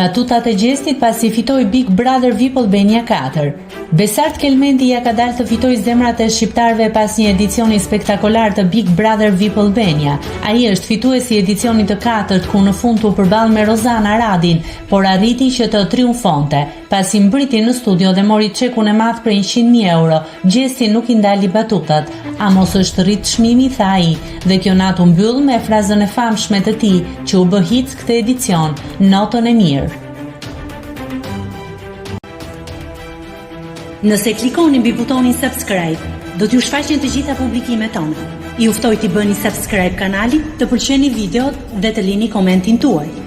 Batutat e Gjestit pasi fitoi Big Brother VIP Albania 4. Besart Kelmendi ja ka dalë të fitoj zemrat e shqiptarëve pas një edicioni spektakolar të Big Brother VIP Albania. Ai është fituesi i edicionit të 4 ku në fund u përball me Rozana Radin, por arriti që të triumfonte. Pasi mbriti në studio dhe mori çekun e madh për 100.000 euro, Gjesti nuk i ndali batutat. A mos është rrit çmimi, tha ai, dhe kjo natë u mbyll me frazën e famshme të tij që u bë hit këtë edicion, notën e mirë. Nëse klikoni mbi butonin subscribe, do t'ju shfaqen të gjitha publikimet tona. Ju ftoj t'i bëni subscribe kanalit, të pëlqeni videot dhe të lini komentin tuaj.